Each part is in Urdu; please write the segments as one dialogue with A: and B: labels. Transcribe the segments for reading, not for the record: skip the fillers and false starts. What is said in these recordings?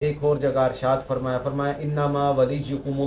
A: ایک اور جگہ ارشاد فرمایا انما ولیکمُ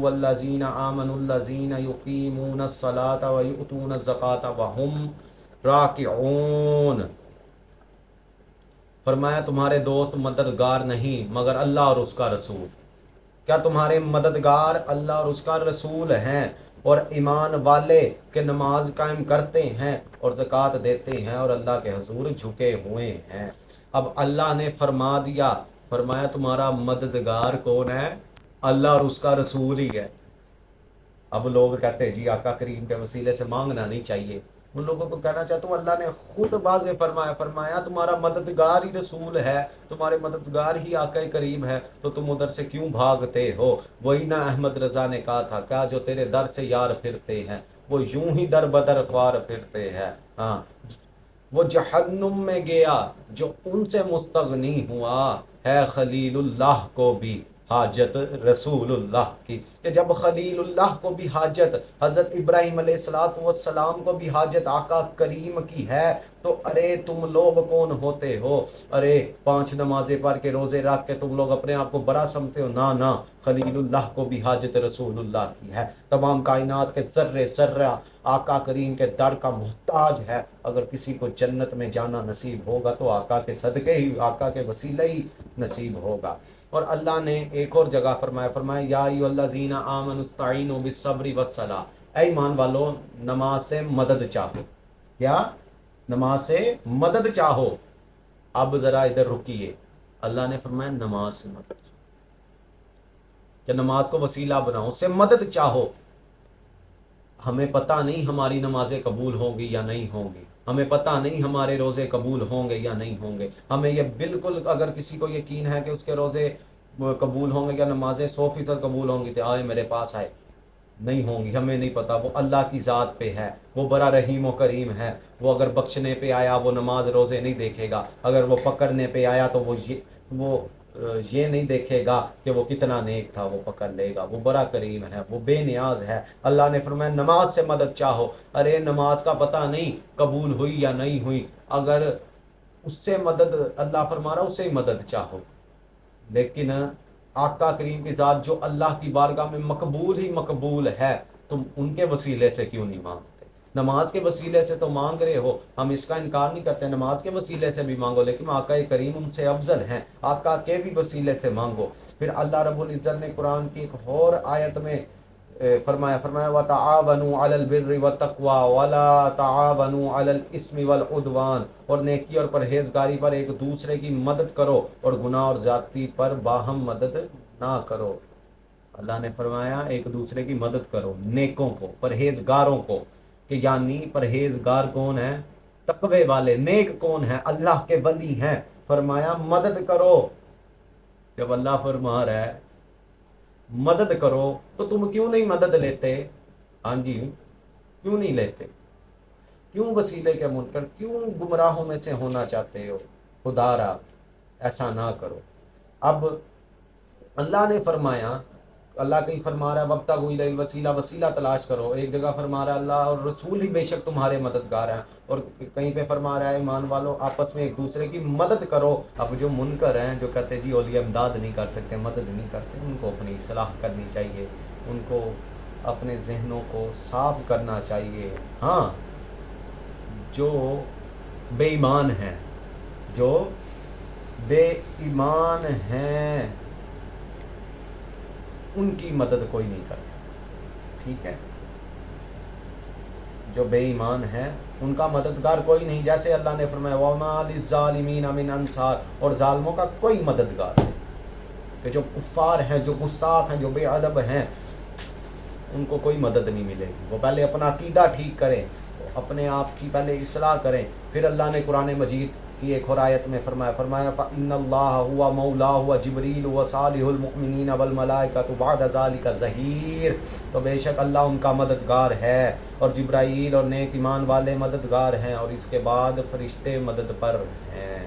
A: والذین آمنوا الذین یقیمون الصلاۃ ویؤتون الزکاۃ وہم راکعون. فرمایا تمہارے دوست مددگار نہیں مگر اللہ اور اس کا رسول. کیا تمہارے مددگار اللہ اور اس کا رسول ہیں اور ایمان والے کہ نماز قائم کرتے ہیں اور زکوٰۃ دیتے ہیں اور اللہ کے حضور جھکے ہوئے ہیں. اب اللہ نے فرما دیا، فرمایا تمہارا مددگار کون ہے؟ اللہ اور اس کا رسول ہی ہے. اب لوگ کہتے ہیں جی آقا کریم کے وسیلے سے مانگنا نہیں چاہیے. ان لوگوں کو کہنا چاہتا ہوں اللہ نے خود واضح فرمایا تمہارا مددگار ہی رسول ہے، تمہارے مددگار ہی آقا کریم ہے، تو تم ادھر سے کیوں بھاگتے ہو؟ وہی نہ احمد رضا نے کہا تھا کیا جو تیرے در سے یار پھرتے ہیں وہ یوں ہی در بدر خوار پھرتے ہیں. ہاں وہ جہنم میں گیا جو ان سے مستغنی ہوا ہے خلیل اللہ کو بھی حاجت رسول اللہ کی. کہ جب خلیل اللہ کو بھی حاجت، حضرت ابراہیم علیہ السلام کو بھی حاجت آقا کریم کی ہے، تو ارے تم لوگ کون ہوتے ہو؟ ارے 5 نمازیں پڑھ کے روزے رکھ کے تم لوگ اپنے آپ کو بڑا سمجھتے ہو؟ نہ خلیل اللہ کو بھی حاجت رسول اللہ کی ہے. تمام کائنات کے ذرے ذرہ آقا کریم کے در کا محتاج ہے. اگر کسی کو جنت میں جانا نصیب ہوگا تو آقا کے صدقے ہی، آقا کے وسیلے ہی نصیب ہوگا. اور اللہ نے ایک اور جگہ فرمایا یا ایھا الذین آمنوا استعینوا بالصبر والصلاۃ. اے ایمان والو نماز سے مدد چاہو. کیا؟ نماز سے مدد چاہو. اب ذرا ادھر رکیے، اللہ نے فرمایا نماز سے مدد چاہو، کہ نماز کو وسیلہ بناؤ، اس سے مدد چاہو. ہمیں پتہ نہیں ہماری نمازیں قبول ہوں گی یا نہیں ہوں گی، ہمیں پتہ نہیں ہمارے روزے قبول ہوں گے یا نہیں ہوں گے. ہمیں یہ بالکل اگر کسی کو یقین ہے کہ اس کے روزے قبول ہوں گے یا نمازیں 100% قبول ہوں گی تو آئے میرے پاس آئے. نہیں ہوں گی، ہمیں نہیں پتہ. وہ اللہ کی ذات پہ ہے، وہ بڑا رحیم و کریم ہے. وہ اگر بخشنے پہ آیا وہ نماز روزے نہیں دیکھے گا، اگر وہ پکڑنے پہ آیا تو وہ یہ نہیں دیکھے گا کہ وہ کتنا نیک تھا، وہ پکڑ لے گا. وہ بڑا کریم ہے، وہ بے نیاز ہے. اللہ نے فرمایا نماز سے مدد چاہو. ارے نماز کا پتہ نہیں قبول ہوئی یا نہیں ہوئی، اگر اس سے مدد اللہ فرما رہا اس سے ہی مدد چاہو. لیکن آقا کریم کی ذات جو اللہ کی بارگاہ میں مقبول ہی مقبول ہے، تم ان کے وسیلے سے کیوں نہیں مانگتے؟ نماز کے وسیلے سے تو مانگ رہے ہو، ہم اس کا انکار نہیں کرتے، نماز کے وسیلے سے بھی مانگو، لیکن آقا کریم ان سے افضل ہیں، آقا کے بھی وسیلے سے مانگو. پھر اللہ رب العزت نے قرآن کی ایک اور آیت میں فرمایا وَتَعَاوَنُوا عَلَى الْبِرِّ وَالتَّقْوَىٰ وَلَا تَعَاوَنُوا عَلَى الْإِثْمِ وَالْعُدْوَانِ. اور نیکی اور پرہیزگاری پر ایک دوسرے کی مدد کرو اور گناہ اور زیادتی پر باہم مدد نہ کرو. اللہ نے فرمایا ایک دوسرے کی مدد کرو، نیکوں کو، پرہیزگاروں کو. کہ یعنی پرہیزگار کون ہیں؟ تقوی والے. نیک کون ہیں؟ اللہ کے ولی ہیں. فرمایا مدد کرو. جب اللہ فرما رہا ہے مدد کرو تو تم کیوں نہیں مدد لیتے؟ ہاں جی کیوں نہیں لیتے؟ کیوں وسیلے کے منکر، کیوں گمراہوں میں سے ہونا چاہتے ہو؟ خدا را ایسا نہ کرو. اب اللہ نے فرمایا، اللہ کہیں فرما رہا ہے وابتغوا الیہ الوسیلہ، وسیلہ تلاش کرو. ایک جگہ فرما رہا ہے اللہ اور رسول ہی بے شک تمہارے مددگار ہیں، اور کہیں پہ فرما رہا ہے ایمان والو آپس میں ایک دوسرے کی مدد کرو. اب جو منکر ہیں جو کہتے ہیں جی اولیاء امداد نہیں کر سکتے، مدد نہیں کر سکتے، ان کو اپنی اصلاح کرنی چاہیے، ان کو اپنے ذہنوں کو صاف کرنا چاہیے. ہاں جو بے ایمان ہیں، جو بے ایمان ہیں ان کی مدد کوئی نہیں کرتا. ٹھیک ہے، جو بے ایمان ہیں ان کا مددگار کوئی نہیں. جیسے اللہ نے فرمایا وَمَا لِلظَّالِمِينَ مِنْ أَنصَارٍ، اور ظالموں کا کوئی مددگار نہیں. کہ جو کفار ہیں، جو گستاخ ہیں، جو بے ادب ہیں، ان کو کوئی مدد نہیں ملے گی. وہ پہلے اپنا عقیدہ ٹھیک کریں، اپنے آپ کی پہلے اصلاح کریں. پھر اللہ نے قرآن مجید کی ایک اور آیت میں فرمایا فَإِنَّ اللَّهَ هُوَ مَوْلَاهُ وَجِبْرِيلُ وَصَالِحُ الْمُؤْمِنِينَ وَالْمَلَائِكَةُ بَعْدَ ذَلِكَ ظَهِيرٌ. تو بے شک اللہ ان کا مددگار ہے، اور جبرائیل اور نیک ایمان والے مددگار ہیں، اور اس کے بعد فرشتے مدد پر ہیں.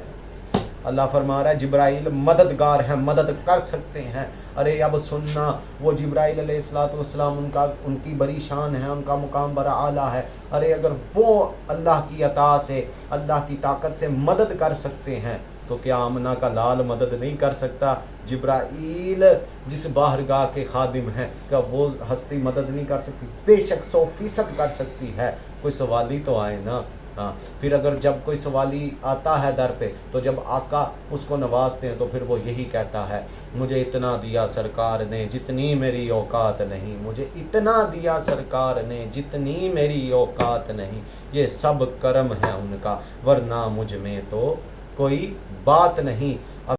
A: اللہ فرما رہا ہے جبرائیل مددگار ہیں، مدد کر سکتے ہیں. ارے اب سننا، وہ جبرائیل علیہ السلام ان کی بڑی شان ہے، ان کا مقام بڑا اعلیٰ ہے. ارے اگر وہ اللہ کی عطا سے، اللہ کی طاقت سے مدد کر سکتے ہیں تو کیا آمنہ کا لال مدد نہیں کر سکتا؟ جبرائیل جس باہرگاہ کے خادم ہیں، کیا وہ ہستی مدد نہیں کر سکتی؟ بے شک 100% کر سکتی ہے۔ کوئی سوالی تو آئے نا۔ ہاں، پھر اگر جب کوئی سوالی آتا ہے در پہ، تو جب آقا اس کو نوازتے ہیں تو پھر وہ یہی کہتا ہے، مجھے اتنا دیا سرکار نے جتنی میری اوقات نہیں، مجھے اتنا دیا سرکار نے جتنی میری اوقات نہیں، یہ سب کرم ہے ان کا، ورنہ مجھ میں تو کوئی بات نہیں۔